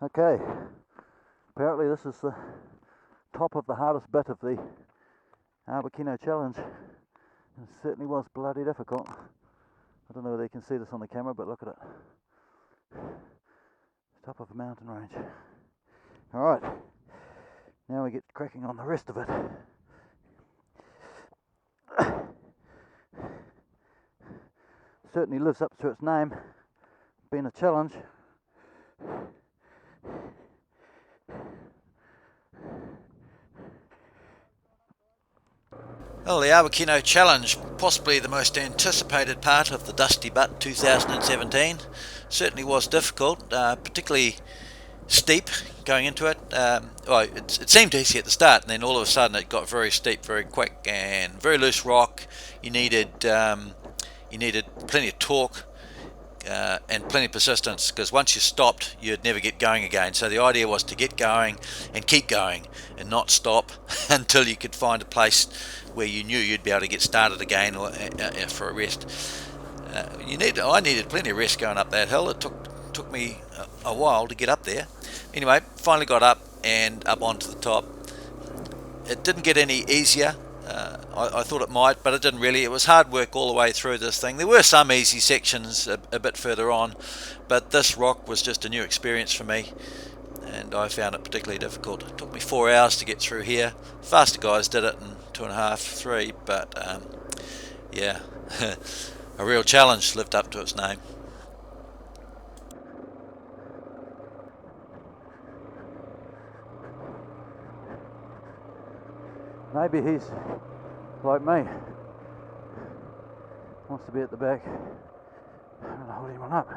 Okay, apparently this is the top of the hardest bit of the Awakino challenge. It certainly was bloody difficult. I don't know whether you can see this on the camera, but look at it. Top of a mountain range. Alright, now we get cracking on the rest of it. Certainly lives up to its name, being a challenge. Well, the Awakino Challenge, possibly the most anticipated part of the Dusty Butt 2017, certainly was difficult, particularly steep going into it. It seemed easy at the start, and then all of a sudden it got very steep very quick, and very loose rock. You needed plenty of torque and plenty of persistence, because once you stopped you'd never get going again. So the idea was to get going and keep going and not stop until you could find a place where you knew you'd be able to get started again, or for a rest. I needed plenty of rest going up that hill. It took me a while to get up there. Anyway, finally got up and up onto the top. It didn't get any easier. I thought it might, but it didn't really. It was hard work all the way through this thing. There were some easy sections a bit further on, but this rock was just a new experience for me, and I found it particularly difficult. It took me 4 hours to get through here. Faster guys did it in 2.5, 3, but yeah, a real challenge, lived up to its name. Maybe he's like me, wants to be at the back. I'm going to hold him on up.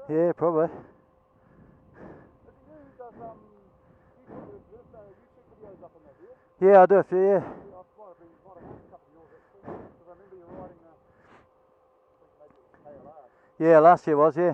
Yeah, probably. Yeah, I do a few, yeah. Yeah, last year was, yeah.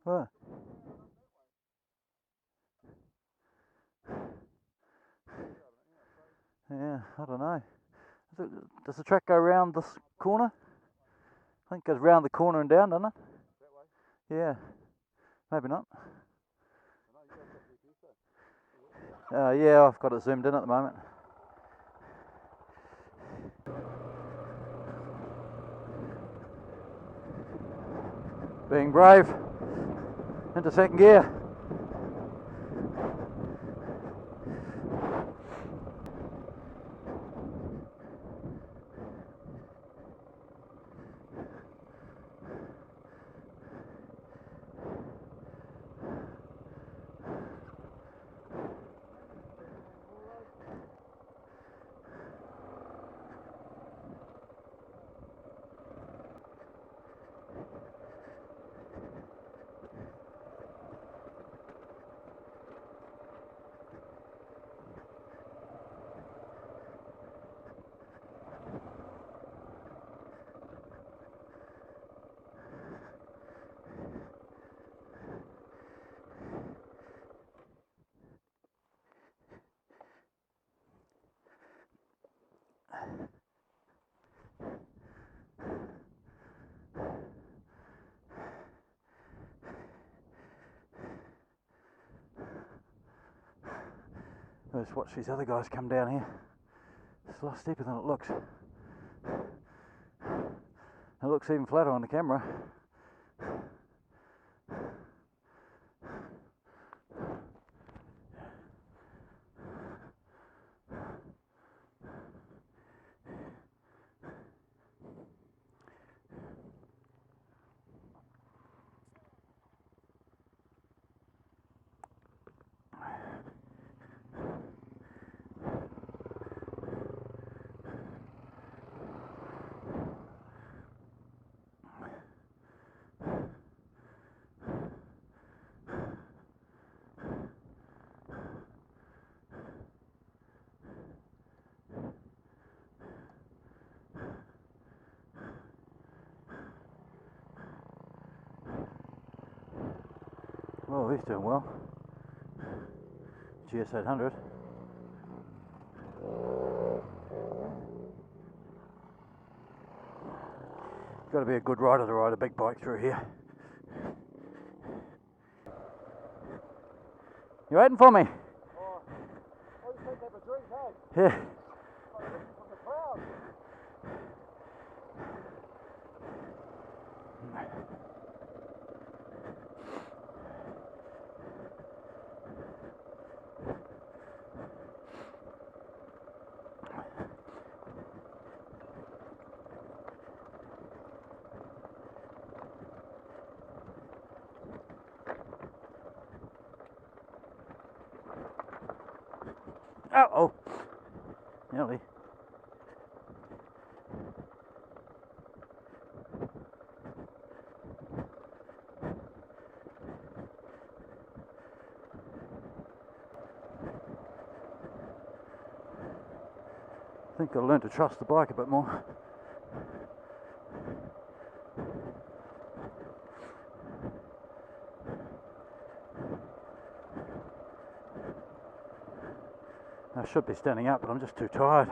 What? Yeah, I don't know. Does the track go round this corner? I think it goes round the corner and down, doesn't it? Yeah, maybe not. Yeah, I've got it zoomed in at the moment. Being brave. Into second gear. Let's watch these other guys come down here. It's a lot steeper than it looks. It looks even flatter on the camera. Oh, he's doing well. GS 800. Got to be a good rider to ride a big bike through here. You waiting for me? Oh, I just think have a drink, Yeah. hey? I'm looking from the crowd. Oh, nearly. I think I'll learn to trust the bike a bit more. I should be standing up, but I'm just too tired.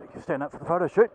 You can stand up for the photo shoot.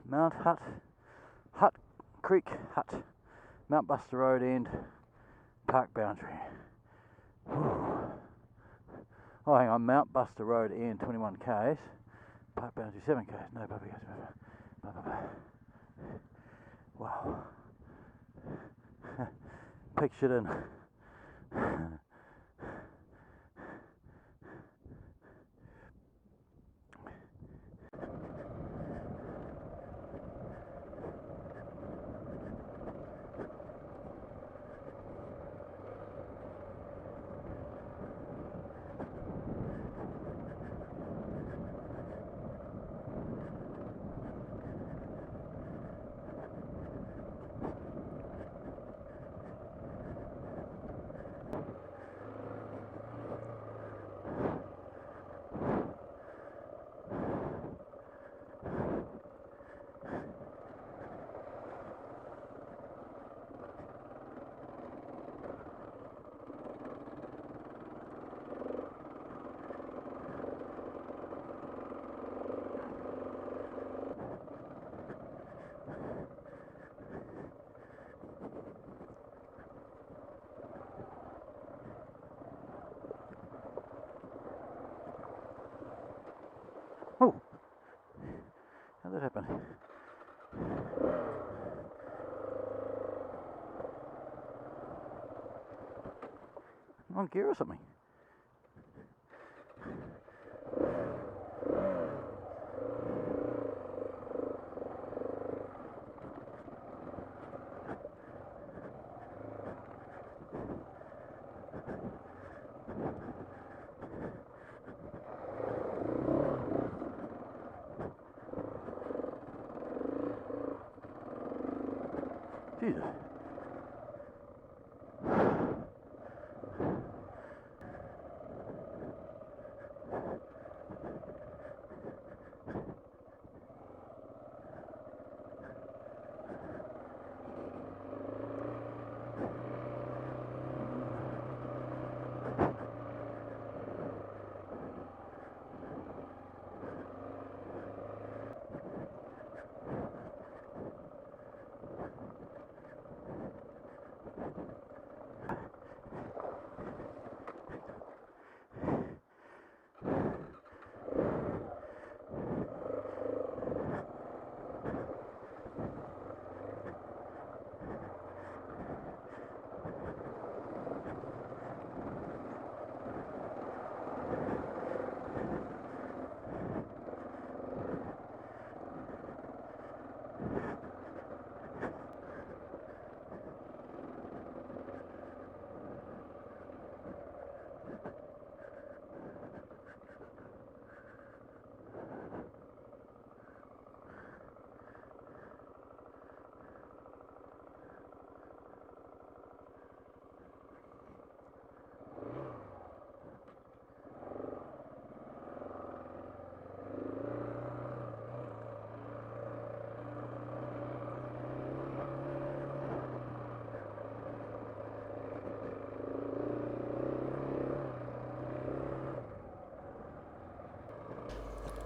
Mount Hut Creek Hut, Mount Buster Road end, park boundary. Whew. Oh, hang on, Mount Buster Road end, 21 k's, park boundary 7 k's. No, blah, blah, blah, blah. Wow. Pictured in. Oh, how did that happen? On gear or something? Jesus.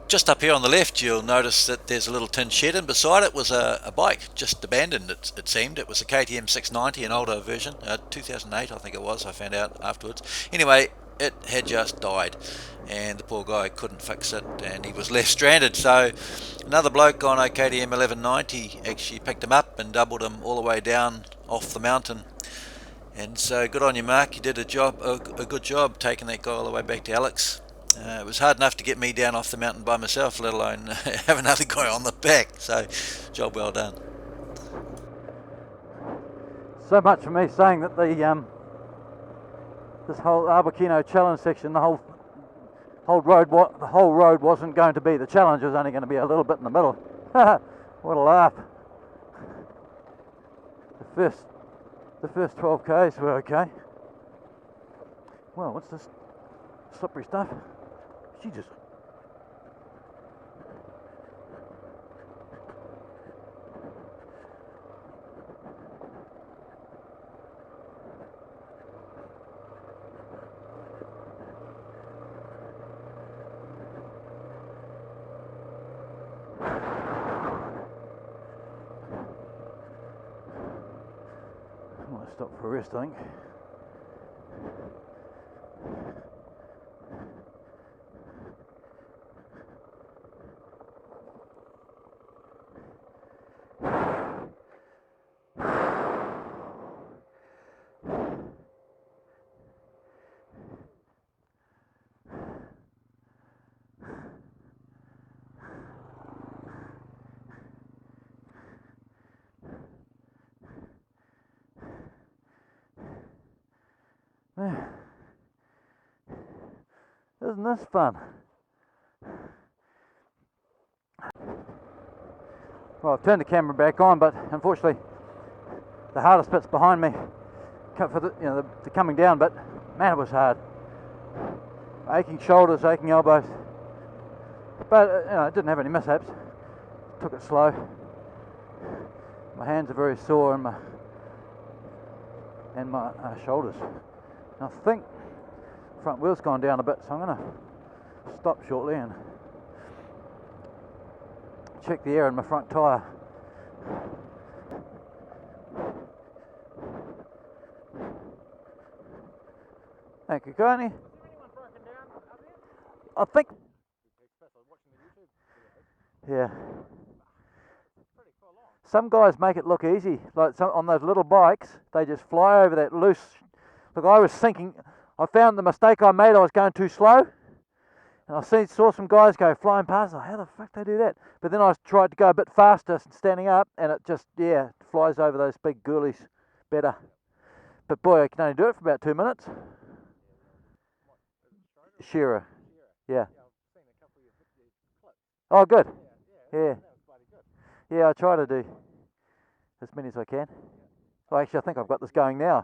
Just up here on the left, you'll notice that there's a little tin shed, and beside it was a bike, just abandoned, it seemed. It was a KTM 690, an older version, 2008 I think it was, I found out afterwards. Anyway, it had just died, and the poor guy couldn't fix it, and he was left stranded. So another bloke on a KTM 1190 actually picked him up and doubled him all the way down off the mountain. And so good on you, Mark. You did a good job taking that guy all the way back to Alex. It was hard enough to get me down off the mountain by myself, let alone have another guy on the back. So, job well done. So much for me saying that this whole Awakino challenge section, the whole road wasn't going to be the challenge. It was only going to be a little bit in the middle. What a laugh! The first 12 k's were okay. Well, what's this slippery stuff? Jesus. I might stop for a rest, I think. Isn't this fun? Well, I've turned the camera back on, but unfortunately the hardest bit's behind me for the coming down, but man, it was hard. Aching shoulders, aching elbows, but I didn't have any mishaps. Took it slow. My hands are very sore and my shoulders. And I think front wheel's gone down a bit, so I'm going to stop shortly and check the air in my front tyre. Thank you, Connie. Is there anyone broken down up there? I think. Watching the YouTube videos. Yeah. Pretty full on. Some guys make it look easy, like on those little bikes, they just fly over that loose. Look, I was thinking, I found the mistake I made, I was going too slow. And I saw some guys go flying past, how the fuck they do that? But then I tried to go a bit faster standing up, and it just, flies over those big ghoulies better. But boy, I can only do it for about 2 minutes. Shearer. Yeah. I've seen a couple of your clips. Oh, good. Yeah. Yeah. That was bloody good. Yeah, I try to do as many as I can. Oh, actually, I think I've got this going now.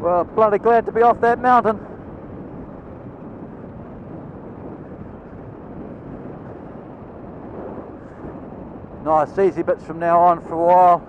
Well, bloody glad to be off that mountain. Nice easy bits from now on for a while.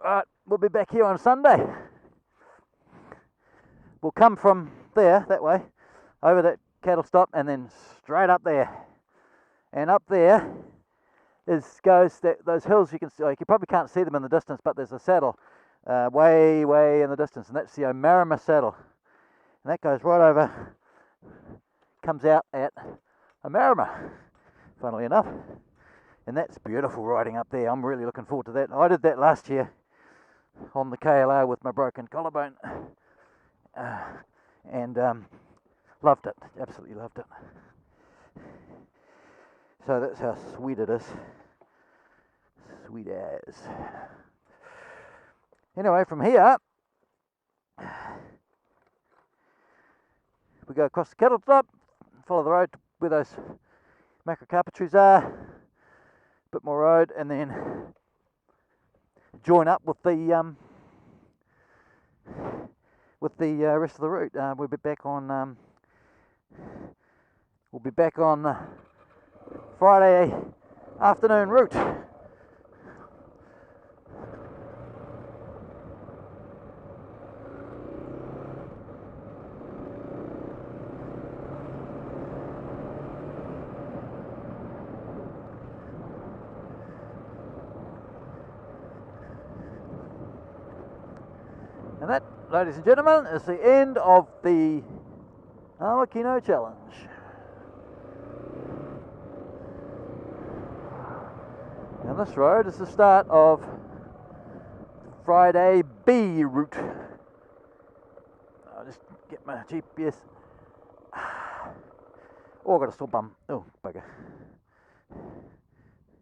Alright, we'll be back here on Sunday. We'll come from there, that way, over that cattle stop, and then straight up there. And up there goes those hills you can see. You probably can't see them in the distance, but there's a saddle way in the distance, and that's the Omarama saddle. And that goes right over, comes out at Omarama, funnily enough. And that's beautiful riding up there. I'm really looking forward to that. I did that last year on the KLR with my broken collarbone, and loved it, absolutely loved it. So that's how sweet it is, sweet as. Anyway, from here we go across the cattle top, follow the road where those macrocarpa trees are, a bit more road, and then join up with the rest of the route. We'll be back on Friday afternoon route. And that, ladies and gentlemen, is the end of the Awakino challenge. And this road is the start of Friday B route. I'll just get my GPS. Oh, I've got a sore bum. Oh, bugger.